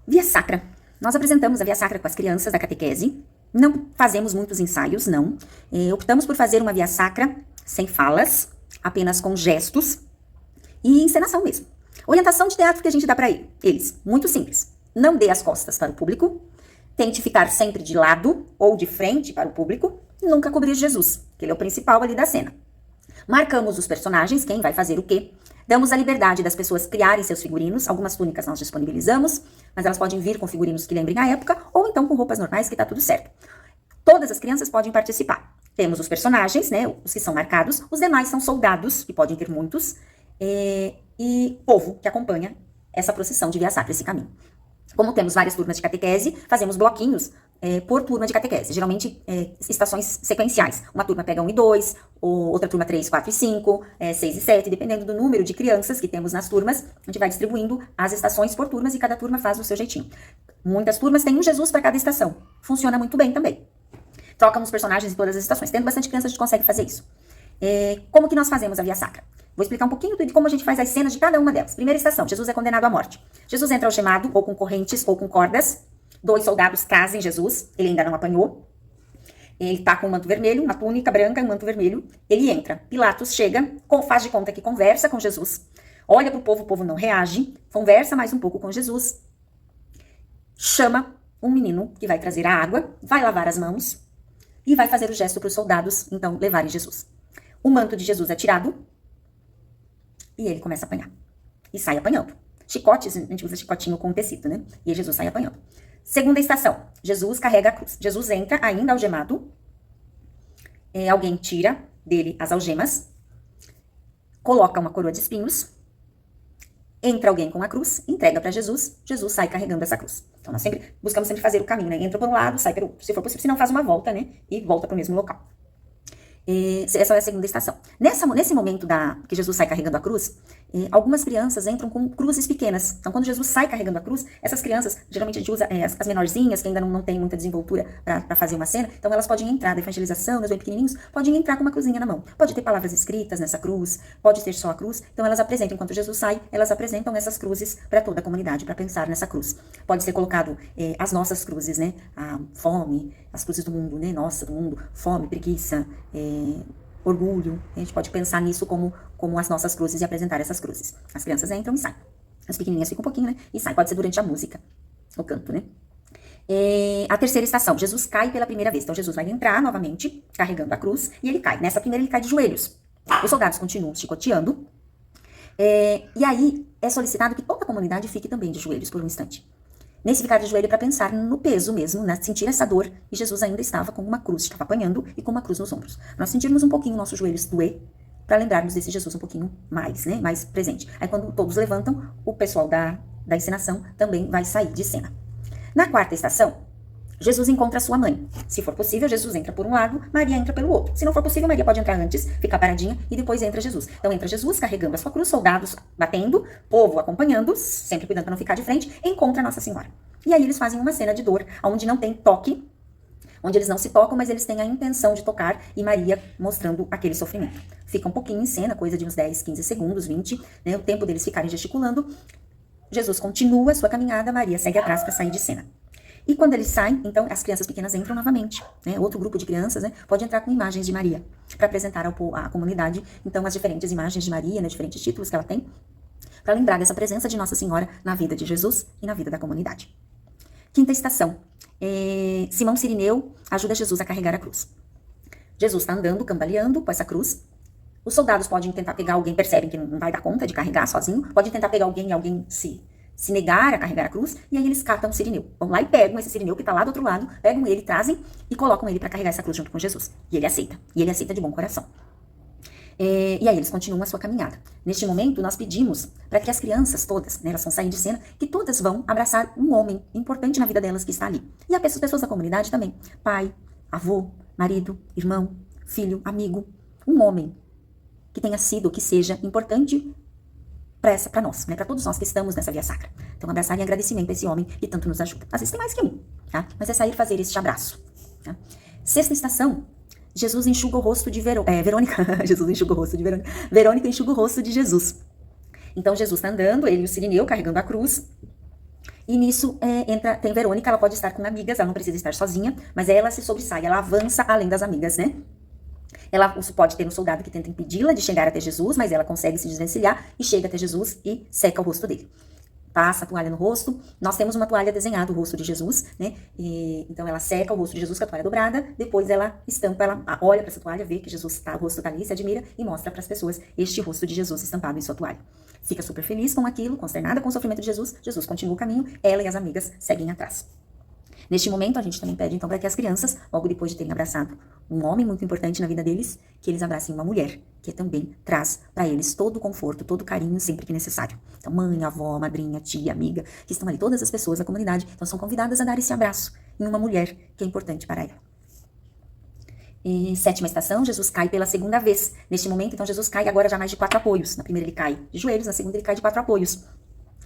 Via Sacra. Nós apresentamos a Via Sacra com as crianças da catequese. Não fazemos muitos ensaios, não. Optamos por fazer uma Via Sacra sem falas, apenas com gestos e encenação mesmo. Orientação de teatro que a gente dá para eles, muito simples. Não dê as costas para o público, tente ficar sempre de lado ou de frente para o público, nunca cobrir Jesus, que ele é o principal ali da cena. Marcamos os personagens, quem vai fazer o quê. Damos a liberdade das pessoas criarem seus figurinos. Algumas túnicas nós disponibilizamos, mas elas podem vir com figurinos que lembrem a época, ou então com roupas normais, que tá tudo certo. Todas as crianças podem participar. Temos os personagens, né, os que são marcados, os demais são soldados, que podem ter muitos, e povo que acompanha essa procissão de Via Sacra, esse caminho. Como temos várias turmas de catequese, fazemos bloquinhos por turma de catequese, geralmente estações sequenciais. Uma turma pega 1 e 2, outra turma 3, 4 e 5, 6 e 7, dependendo do número de crianças que temos nas turmas, a gente vai distribuindo as estações por turmas e cada turma faz do seu jeitinho. Muitas turmas têm um Jesus para cada estação, funciona muito bem também. Trocam os personagens em todas as estações, tendo bastante criança a gente consegue fazer isso. Como que nós fazemos a Via Sacra? Vou explicar um pouquinho de como a gente faz as cenas de cada uma delas. Primeira estação, Jesus é condenado à morte. Jesus entra algemado, ou com correntes, ou com cordas. 2 soldados trazem Jesus, ele ainda não apanhou. Ele tá com um manto vermelho, uma túnica branca e um manto vermelho. Ele entra. Pilatos chega, faz de conta que conversa com Jesus. Olha pro povo, o povo não reage. Conversa mais um pouco com Jesus. Chama um menino que vai trazer a água, vai lavar as mãos e vai fazer o gesto para os soldados, então, levarem Jesus. O manto de Jesus é tirado e ele começa a apanhar. E sai apanhando. Chicotes, a gente usa chicotinho com tecido, né? E aí Jesus sai apanhando. Segunda estação, Jesus carrega a cruz. Jesus entra ainda algemado. Alguém tira dele as algemas. Coloca uma coroa de espinhos. Entra alguém com a cruz, entrega para Jesus. Jesus sai carregando essa cruz. Então nós buscamos sempre fazer o caminho, né? Entra por um lado, sai pelo outro. Se for possível, se não faz uma volta, né? E volta para o mesmo local. Essa é a segunda estação. Nesse momento que Jesus sai carregando a cruz, algumas crianças entram com cruzes pequenas. Então, quando Jesus sai carregando a cruz, essas crianças, geralmente a gente usa as menorzinhas, que ainda não tem muita desenvoltura para fazer uma cena, então elas podem entrar da evangelização, os bem pequenininhos, podem entrar com uma cruzinha na mão. Pode ter palavras escritas nessa cruz, pode ter só a cruz. Então, elas apresentam, enquanto Jesus sai, elas apresentam essas cruzes para toda a comunidade, para pensar nessa cruz. Pode ser colocado as nossas cruzes, né? A fome, as cruzes do mundo, né? Nossa, do mundo, fome, preguiça, orgulho. A gente pode pensar nisso como as nossas cruzes e apresentar essas cruzes. As crianças entram e saem. As pequenininhas ficam um pouquinho, né? E saem. Pode ser durante a música, o canto, né? A terceira estação, Jesus cai pela primeira vez. Então, Jesus vai entrar novamente, carregando a cruz, e ele cai. Nessa primeira, ele cai de joelhos. Os soldados continuam chicoteando. E aí, é solicitado que toda a comunidade fique também de joelhos por um instante. Nesse ficar de joelho para pensar no peso mesmo, né? Sentir essa dor. E Jesus ainda estava com uma cruz, estava apanhando e com uma cruz nos ombros. Nós sentirmos um pouquinho nossos joelhos doer, para lembrarmos desse Jesus um pouquinho mais, né? Mais presente. Aí quando todos levantam, o pessoal da encenação também vai sair de cena. Na quarta estação, Jesus encontra sua mãe. Se for possível, Jesus entra por um lado, Maria entra pelo outro. Se não for possível, Maria pode entrar antes, ficar paradinha e depois entra Jesus. Então entra Jesus carregando a sua cruz, soldados batendo, povo acompanhando, sempre cuidando para não ficar de frente, encontra Nossa Senhora. E aí eles fazem uma cena de dor, onde não tem toque, onde eles não se tocam, mas eles têm a intenção de tocar, e Maria mostrando aquele sofrimento. Fica um pouquinho em cena, coisa de uns 10, 15 segundos, 20, né, o tempo deles ficarem gesticulando. Jesus continua a sua caminhada, Maria segue atrás para sair de cena. E quando eles saem, então as crianças pequenas entram novamente, né? Outro grupo de crianças, né, pode entrar com imagens de Maria, para apresentar à comunidade, então, as diferentes imagens de Maria, né, diferentes títulos que ela tem, para lembrar dessa presença de Nossa Senhora na vida de Jesus e na vida da comunidade. Quinta estação, Simão Cirineu ajuda Jesus a carregar a cruz. Jesus está andando, cambaleando com essa cruz. Os soldados podem tentar pegar alguém, percebem que não vai dar conta de carregar sozinho, podem tentar pegar alguém e alguém se negar a carregar a cruz, e aí eles catam o Cirineu. Vão lá e pegam esse Cirineu que está lá do outro lado, pegam ele, trazem e colocam ele para carregar essa cruz junto com Jesus. E ele aceita de bom coração. E aí eles continuam a sua caminhada. Neste momento, nós pedimos para que as crianças todas, né, elas vão sair de cena, que todas vão abraçar um homem importante na vida delas que está ali. E as pessoas da comunidade também. Pai, avô, marido, irmão, filho, amigo. Um homem que tenha sido, que seja importante para nós, né, para todos nós que estamos nessa Via Sacra. Então, abraçar em agradecimento a esse homem que tanto nos ajuda. Às vezes tem mais que um, tá? Mas é sair fazer este abraço. Tá? Sexta estação, Jesus enxuga o rosto de Verônica. Jesus enxuga o rosto de Verônica. Verônica enxuga o rosto de Jesus. Então, Jesus está andando, ele e o Cirineu carregando a cruz. E nisso tem Verônica, ela pode estar com amigas, ela não precisa estar sozinha, mas ela se sobressai, ela avança além das amigas, né? Ela pode ter um soldado que tenta impedi-la de chegar até Jesus, mas ela consegue se desvencilhar e chega até Jesus e seca o rosto dele. Passa a toalha no rosto. Nós temos uma toalha desenhada, o rosto de Jesus, né? Então ela seca o rosto de Jesus com a toalha dobrada, depois ela estampa, ela olha para essa toalha, vê que Jesus o rosto tá ali, se admira e mostra para as pessoas este rosto de Jesus estampado em sua toalha. Fica super feliz com aquilo, consternada com o sofrimento de Jesus. Jesus continua o caminho, ela e as amigas seguem atrás. Neste momento, a gente também pede, então, para que as crianças, logo depois de terem abraçado um homem muito importante na vida deles, que eles abracem uma mulher, que também traz para eles todo o conforto, todo o carinho, sempre que necessário. Então, mãe, avó, madrinha, tia, amiga, que estão ali, todas as pessoas da comunidade, então são convidadas a dar esse abraço em uma mulher que é importante para ela. E sétima estação, Jesus cai pela segunda vez. Neste momento, então, Jesus cai agora já mais de 4 apoios. Na primeira ele cai de joelhos, na segunda ele cai de 4 apoios.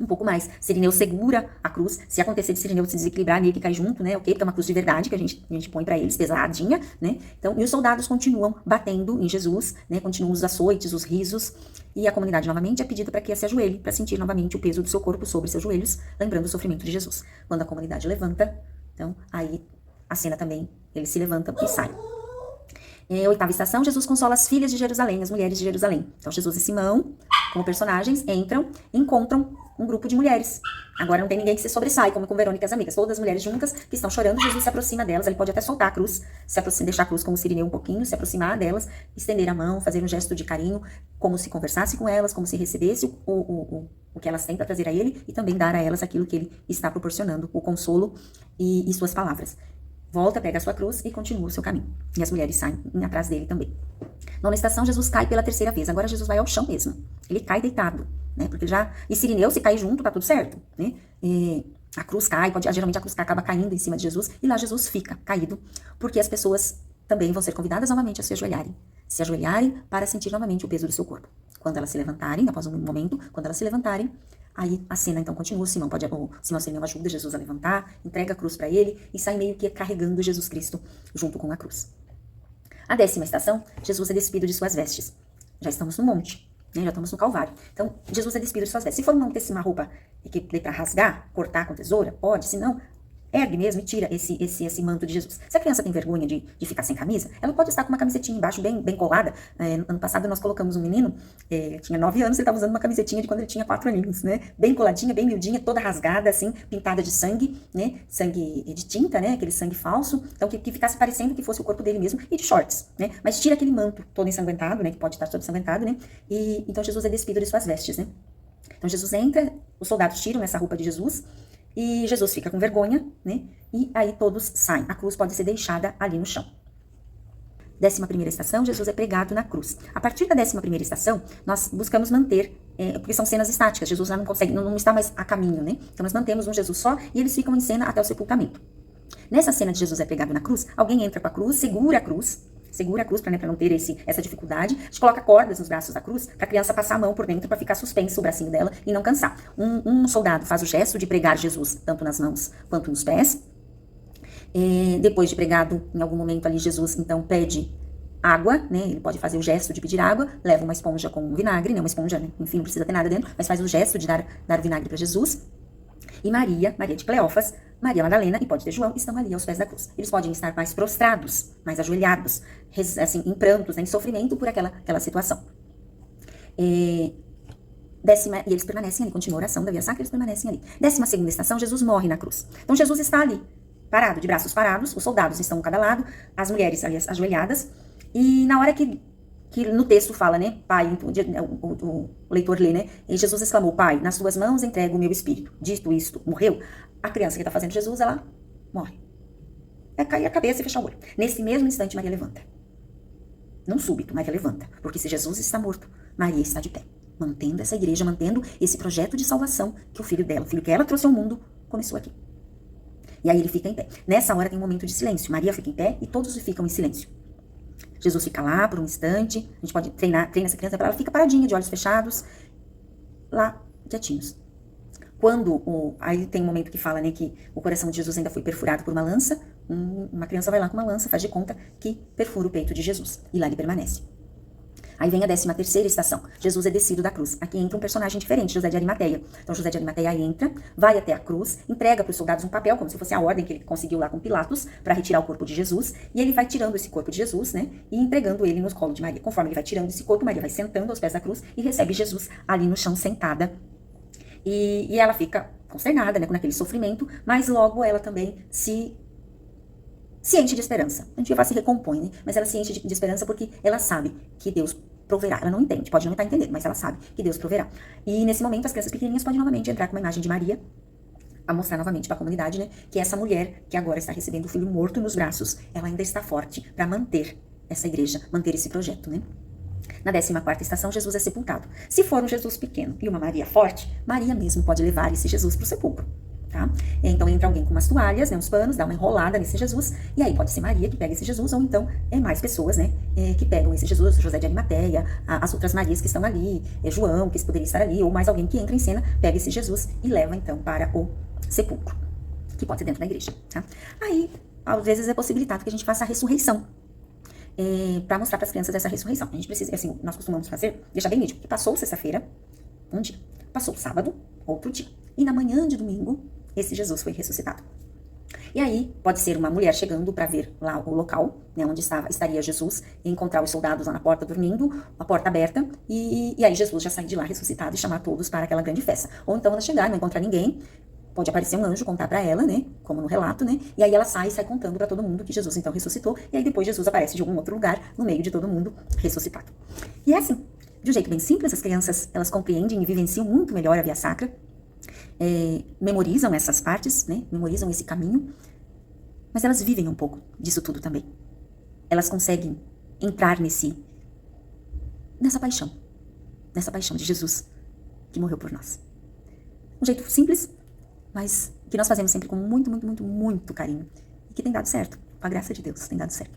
Um pouco mais. Sirineu segura a cruz. Se acontecer de Sirineu se desequilibrar, meio que cai junto, né? Ok? Porque é uma cruz de verdade que a gente põe pra eles, pesadinha, né? Então, e os soldados continuam batendo em Jesus, né? Continuam os açoites, os risos. E a comunidade novamente é pedida para que se ajoelhe, para sentir novamente o peso do seu corpo sobre seus joelhos, lembrando o sofrimento de Jesus. Quando a comunidade levanta, então, aí a cena também, eles se levantam e saem. Oitava estação, Jesus consola as filhas de Jerusalém, as mulheres de Jerusalém. Então, Jesus e Simão, como personagens, entram e encontram um grupo de mulheres. Agora não tem ninguém que se sobressai, como com Verônica e as amigas. Todas as mulheres juntas que estão chorando, Jesus se aproxima delas. Ele pode até soltar a cruz, deixar a cruz como Sirineu um pouquinho, se aproximar delas, estender a mão, fazer um gesto de carinho, como se conversasse com elas, como se recebesse o que elas têm para trazer a ele e também dar a elas aquilo que ele está proporcionando, o consolo e suas palavras. Volta, pega a sua cruz e continua o seu caminho. E as mulheres saem atrás dele também. Nona estação, Jesus cai pela terceira vez. Agora Jesus vai ao chão mesmo. Ele cai deitado, né? Porque e Sirineu, se cair junto, tá tudo certo, né? A cruz cai, geralmente a cruz acaba caindo em cima de Jesus. E lá Jesus fica caído. Porque as pessoas também vão ser convidadas novamente a se ajoelharem. Se ajoelharem para sentir novamente o peso do seu corpo. Quando elas se levantarem, após um momento, quando elas se levantarem, aí a cena então continua, Simão Sirineu ajuda Jesus a levantar, entrega a cruz para ele e sai meio que carregando Jesus Cristo junto com a cruz. A 10ª estação, Jesus é despido de suas vestes. Já estamos no monte, né? Já estamos no Calvário. Então, Jesus é despido de suas vestes. Se for não ter uma roupa que dê para rasgar, cortar com tesoura, pode, se não, ergue mesmo e tira esse manto de Jesus. Se a criança tem vergonha de ficar sem camisa, ela pode estar com uma camisetinha embaixo bem colada. Ano passado nós colocamos um menino, tinha 9 anos, ele estava usando uma camisetinha de quando ele tinha 4 aninhos, né? Bem coladinha, bem miudinha, toda rasgada, assim, pintada de sangue, né? Sangue de tinta, né? Aquele sangue falso. Então, que ficasse parecendo que fosse o corpo dele mesmo e de shorts, né? Mas tira aquele manto todo ensanguentado, né? Que pode estar todo ensanguentado, né? E então Jesus é despido de suas vestes, né? Então Jesus entra, os soldados tiram essa roupa de Jesus, e Jesus fica com vergonha, né? E aí todos saem. A cruz pode ser deixada ali no chão. 11ª estação, Jesus é pregado na cruz. A partir da 11ª estação, nós buscamos manter, porque são cenas estáticas, Jesus já não consegue, não está mais a caminho, né? Então nós mantemos um Jesus só e eles ficam em cena até o sepultamento. Nessa cena de Jesus é pregado na cruz, alguém entra com a cruz, segura a cruz para não ter essa dificuldade. A gente coloca cordas nos braços da cruz para a criança passar a mão por dentro para ficar suspenso o bracinho dela e não cansar. Um soldado faz o gesto de pregar Jesus tanto nas mãos quanto nos pés. Depois de pregado, em algum momento ali, Jesus então pede água, né? Ele pode fazer o gesto de pedir água, leva uma esponja com vinagre, né? Uma esponja, né? Enfim, não precisa ter nada dentro, mas faz o gesto de dar o vinagre para Jesus. E Maria de Cleófas, Maria Madalena e pode ter João, estão ali aos pés da cruz. Eles podem estar mais prostrados, mais ajoelhados, assim, em prantos, né, em sofrimento por aquela situação. E eles permanecem ali, continua a oração da Via Sacra, eles permanecem ali. 12ª estação, Jesus morre na cruz. Então Jesus está ali, parado, de braços parados, os soldados estão um cada lado, as mulheres ali ajoelhadas, e na hora que no texto fala, né, Pai, o leitor lê, né, e Jesus exclamou, Pai, nas tuas mãos entrego o meu espírito. Dito isto, morreu. A criança que está fazendo Jesus, ela morre. Cai a cabeça e fecha o olho. Nesse mesmo instante, Maria levanta. Não súbito, Maria levanta. Porque se Jesus está morto, Maria está de pé. Mantendo essa igreja, mantendo esse projeto de salvação que o filho dela, o filho que ela trouxe ao mundo, começou aqui. E aí ele fica em pé. Nessa hora tem um momento de silêncio. Maria fica em pé e todos ficam em silêncio. Jesus fica lá por um instante, a gente pode treinar essa criança, ela fica paradinha, de olhos fechados, lá, quietinhos. Aí tem um momento que fala, né, que o coração de Jesus ainda foi perfurado por uma lança, uma criança vai lá com uma lança, faz de conta que perfura o peito de Jesus, e lá ele permanece. Aí vem a 13ª estação. Jesus é descido da cruz. Aqui entra um personagem diferente, José de Arimateia. Então José de Arimateia entra, vai até a cruz, entrega para os soldados um papel, como se fosse a ordem que ele conseguiu lá com Pilatos, para retirar o corpo de Jesus, e ele vai tirando esse corpo de Jesus, né, e entregando ele no colo de Maria. Conforme ele vai tirando esse corpo, Maria vai sentando aos pés da cruz e recebe Jesus ali no chão sentada. E ela fica consternada, né, com aquele sofrimento, mas logo ela também se enche de esperança. A gente vai falar se recompõe, né? Mas ela se enche de esperança porque ela sabe que Deus proverá. Ela não entende, pode não estar entendendo, mas ela sabe que Deus proverá. E nesse momento as crianças pequenininhas podem novamente entrar com uma imagem de Maria, a mostrar novamente para a comunidade, né, que essa mulher que agora está recebendo o filho morto nos braços, ela ainda está forte para manter essa igreja, manter esse projeto, né? Na 14ª estação, Jesus é sepultado. Se for um Jesus pequeno e uma Maria forte, Maria mesmo pode levar esse Jesus para o sepulcro. Tá? Então entra alguém com umas toalhas, né, uns panos, dá uma enrolada nesse Jesus, e aí pode ser Maria que pega esse Jesus, ou então mais pessoas, né, que pegam esse Jesus, José de Arimateia, as outras Marias que estão ali, João, que poderia estar ali, ou mais alguém que entra em cena, pega esse Jesus e leva então para o sepulcro, que pode ser dentro da igreja. Tá? Aí, às vezes é possibilitado que a gente faça a ressurreição, para mostrar para as crianças essa ressurreição. A gente precisa, assim, nós costumamos fazer, deixar bem nítido, que passou sexta-feira, um dia, passou sábado, outro dia, e na manhã de domingo, esse Jesus foi ressuscitado. E aí, pode ser uma mulher chegando para ver lá o local, né, onde estaria Jesus, e encontrar os soldados lá na porta dormindo, a porta aberta, e aí Jesus já sair de lá ressuscitado e chamar todos para aquela grande festa. Ou então ela chegar e não encontrar ninguém, pode aparecer um anjo, contar para ela, né, como no relato, né, e aí ela sai contando para todo mundo que Jesus então ressuscitou, e aí depois Jesus aparece de algum outro lugar, no meio de todo mundo, ressuscitado. E é assim, de um jeito bem simples, as crianças, elas compreendem e vivenciam muito melhor a Via Sacra, memorizam essas partes, né? Memorizam esse caminho, mas elas vivem um pouco disso tudo também. Elas conseguem entrar nessa paixão de Jesus que morreu por nós. Um jeito simples, mas que nós fazemos sempre com muito, muito, muito, muito carinho e que tem dado certo, com a graça de Deus, tem dado certo.